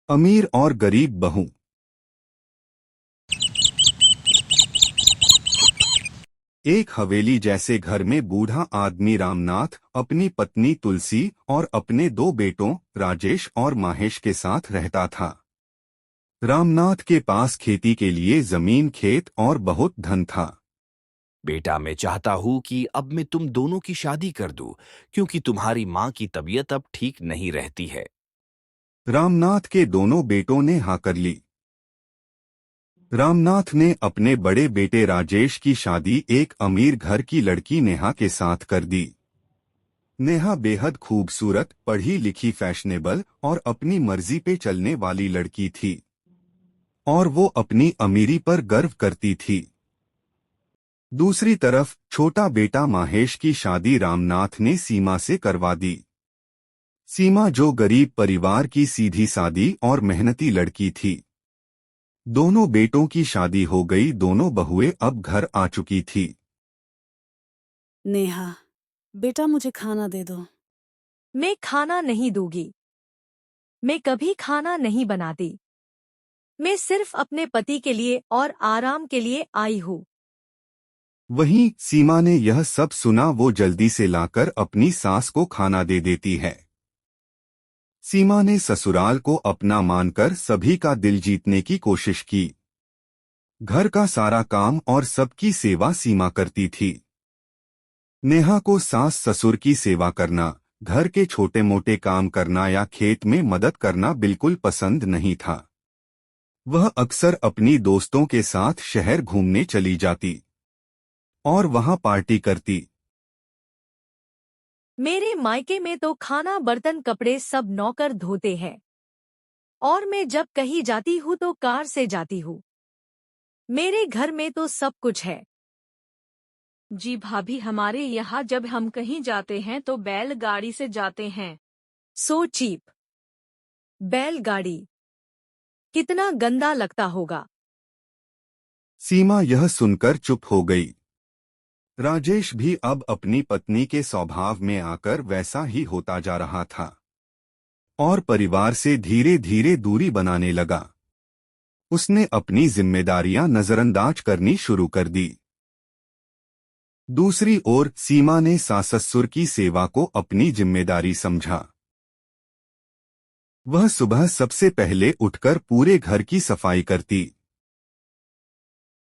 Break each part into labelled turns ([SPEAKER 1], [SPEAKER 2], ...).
[SPEAKER 1] अमीर और गरीब बहू। एक हवेली जैसे घर में बूढ़ा आदमी रामनाथ अपनी पत्नी तुलसी और अपने दो बेटों राजेश और माहेश के साथ रहता था। रामनाथ के पास खेती के लिए जमीन खेत और बहुत धन था।
[SPEAKER 2] बेटा, मैं चाहता हूँ कि अब मैं तुम दोनों की शादी कर दूं, क्योंकि तुम्हारी माँ की तबीयत अब ठीक नहीं रहती है।
[SPEAKER 1] रामनाथ के दोनों बेटों ने हाँ कर ली। रामनाथ ने अपने बड़े बेटे राजेश की शादी एक अमीर घर की लड़की नेहा के साथ कर दी। नेहा बेहद खूबसूरत, पढ़ी लिखी, फैशनेबल और अपनी मर्जी पे चलने वाली लड़की थी, और वो अपनी अमीरी पर गर्व करती थी। दूसरी तरफ छोटा बेटा माहेश की शादी रामनाथ ने सीमा से करवा दी। सीमा जो गरीब परिवार की सीधी सादी और मेहनती लड़की थी। दोनों बेटों की शादी हो गई, दोनों बहुएं अब घर आ चुकी थी।
[SPEAKER 3] नेहा, बेटा मुझे खाना दे दो।
[SPEAKER 4] मैं खाना नहीं दूंगी। मैं कभी खाना नहीं बनाती। मैं सिर्फ अपने पति के लिए और आराम के लिए आई हूँ।
[SPEAKER 1] वहीं सीमा ने यह सब सुना, वो जल्दी से लाकर अपनी सास को खाना दे देती है। सीमा ने ससुराल को अपना मानकर सभी का दिल जीतने की कोशिश की। घर का सारा काम और सबकी सेवा सीमा करती थी। नेहा को सास ससुर की सेवा करना, घर के छोटे मोटे काम करना या खेत में मदद करना बिल्कुल पसंद नहीं था। वह अक्सर अपनी दोस्तों के साथ शहर घूमने चली जाती और वहां पार्टी करती।
[SPEAKER 4] मेरे मायके में तो खाना बर्तन कपड़े सब नौकर धोते हैं, और मैं जब कहीं जाती हूँ तो कार से जाती हूँ। मेरे घर में तो सब कुछ है।
[SPEAKER 5] जी भाभी, हमारे यहाँ जब हम कहीं जाते हैं तो बैलगाड़ी से जाते हैं।
[SPEAKER 4] So cheap. बैलगाड़ी कितना गंदा लगता होगा।
[SPEAKER 1] सीमा यह सुनकर चुप हो गई। राजेश भी अब अपनी पत्नी के स्वभाव में आकर वैसा ही होता जा रहा था और परिवार से धीरे धीरे दूरी बनाने लगा। उसने अपनी जिम्मेदारियां नजरअंदाज करनी शुरू कर दी। दूसरी ओर सीमा ने सास ससुर की सेवा को अपनी जिम्मेदारी समझा। वह सुबह सबसे पहले उठकर पूरे घर की सफाई करती,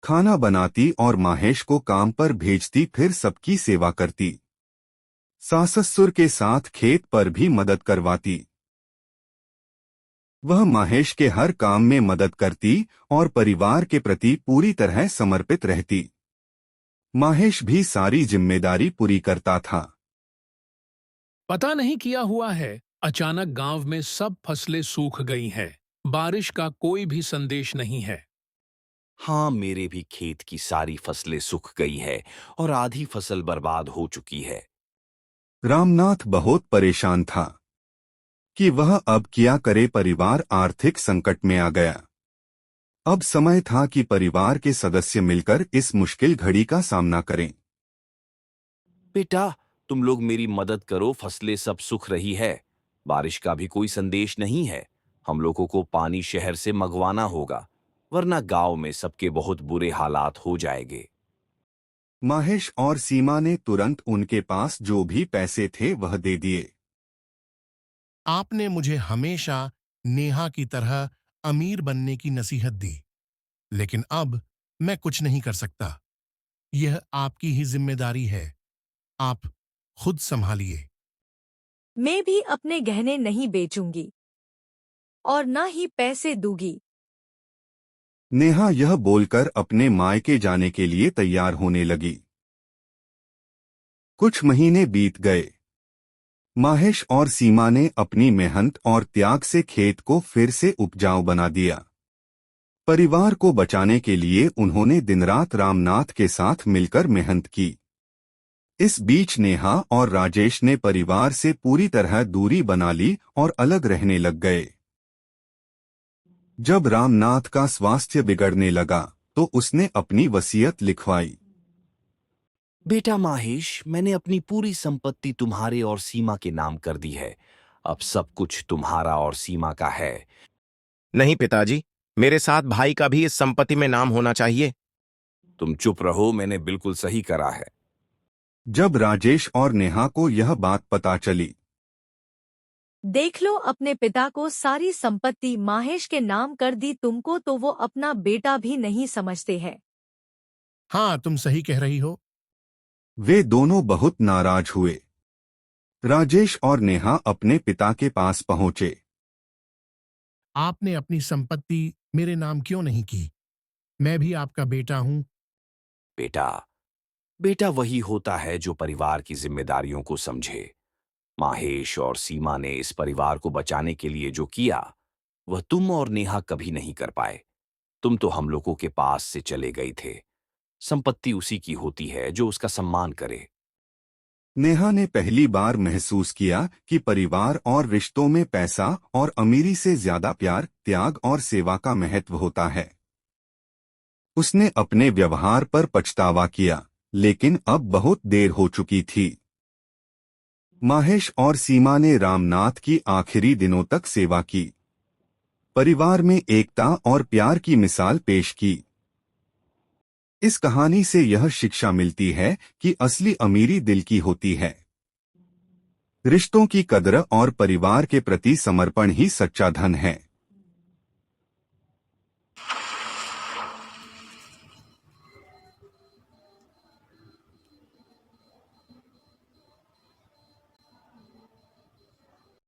[SPEAKER 1] खाना बनाती और माहेश को काम पर भेजती, फिर सबकी सेवा करती। सास ससुर के साथ खेत पर भी मदद करवाती। वह माहेश के हर काम में मदद करती और परिवार के प्रति पूरी तरह समर्पित रहती। माहेश भी सारी जिम्मेदारी पूरी करता था।
[SPEAKER 6] पता नहीं किया हुआ है, अचानक गांव में सब फसलें सूख गई हैं। बारिश का कोई भी संदेश नहीं है।
[SPEAKER 2] हाँ, मेरे भी खेत की सारी फसलें सूख गई है और आधी फसल बर्बाद हो चुकी है।
[SPEAKER 1] रामनाथ बहुत परेशान था कि वह अब क्या करे। परिवार आर्थिक संकट में आ गया। अब समय था कि परिवार के सदस्य मिलकर इस मुश्किल घड़ी का सामना करें।
[SPEAKER 2] बेटा, तुम लोग मेरी मदद करो, फसलें सब सूख रही है। बारिश का भी कोई संदेश नहीं है। हम लोगों को पानी शहर से मंगवाना होगा, वरना गांव में सबके बहुत बुरे हालात हो जाएंगे।
[SPEAKER 1] माहेश और सीमा ने तुरंत उनके पास जो भी पैसे थे वह दे दिए।
[SPEAKER 7] आपने मुझे हमेशा नेहा की तरह अमीर बनने की नसीहत दी, लेकिन अब मैं कुछ नहीं कर सकता। यह आपकी ही जिम्मेदारी है। आप खुद संभालिए।
[SPEAKER 4] मैं भी अपने गहने नहीं बेचूंगी और न ही पैसे दूंगी।
[SPEAKER 1] नेहा यह बोलकर अपने मायके जाने के लिए तैयार होने लगी। कुछ महीने बीत गए। माहेश और सीमा ने अपनी मेहनत और त्याग से खेत को फिर से उपजाऊ बना दिया। परिवार को बचाने के लिए उन्होंने दिनरात रामनाथ के साथ मिलकर मेहनत की। इस बीच नेहा और राजेश ने परिवार से पूरी तरह दूरी बना ली और अलग रहने लग गए। जब रामनाथ का स्वास्थ्य बिगड़ने लगा तो उसने अपनी वसीयत लिखवाई।
[SPEAKER 2] बेटा माहेश, मैंने अपनी पूरी संपत्ति तुम्हारे और सीमा के नाम कर दी है। अब सब कुछ तुम्हारा और सीमा का है।
[SPEAKER 8] नहीं पिताजी, मेरे साथ भाई का भी इस संपत्ति में नाम होना चाहिए।
[SPEAKER 2] तुम चुप रहो, मैंने बिल्कुल सही करा है।
[SPEAKER 1] जब राजेश और नेहा को यह बात पता चली,
[SPEAKER 4] देख लो, अपने पिता को सारी संपत्ति माहेश के नाम कर दी, तुमको तो वो अपना बेटा भी नहीं समझते हैं।
[SPEAKER 7] हाँ, तुम सही कह रही हो।
[SPEAKER 1] वे दोनों बहुत नाराज हुए। राजेश और नेहा अपने पिता के पास पहुंचे।
[SPEAKER 7] आपने अपनी संपत्ति मेरे नाम क्यों नहीं की? मैं भी आपका बेटा हूं।
[SPEAKER 2] बेटा, बेटा वही होता है जो परिवार की जिम्मेदारियों को समझे। माहेश और सीमा ने इस परिवार को बचाने के लिए जो किया, वह तुम और नेहा कभी नहीं कर पाए। तुम तो हम लोगों के पास से चले गए थे। संपत्ति उसी की होती है जो उसका सम्मान करे।
[SPEAKER 1] नेहा ने पहली बार महसूस किया कि परिवार और रिश्तों में पैसा और अमीरी से ज्यादा प्यार, त्याग और सेवा का महत्व होता है। उसने अपने व्यवहार पर पछतावा किया, लेकिन अब बहुत देर हो चुकी थी। माहेश और सीमा ने रामनाथ की आखिरी दिनों तक सेवा की, परिवार में एकता और प्यार की मिसाल पेश की। इस कहानी से यह शिक्षा मिलती है कि असली अमीरी दिल की होती है। रिश्तों की कद्र और परिवार के प्रति समर्पण ही सच्चा धन है।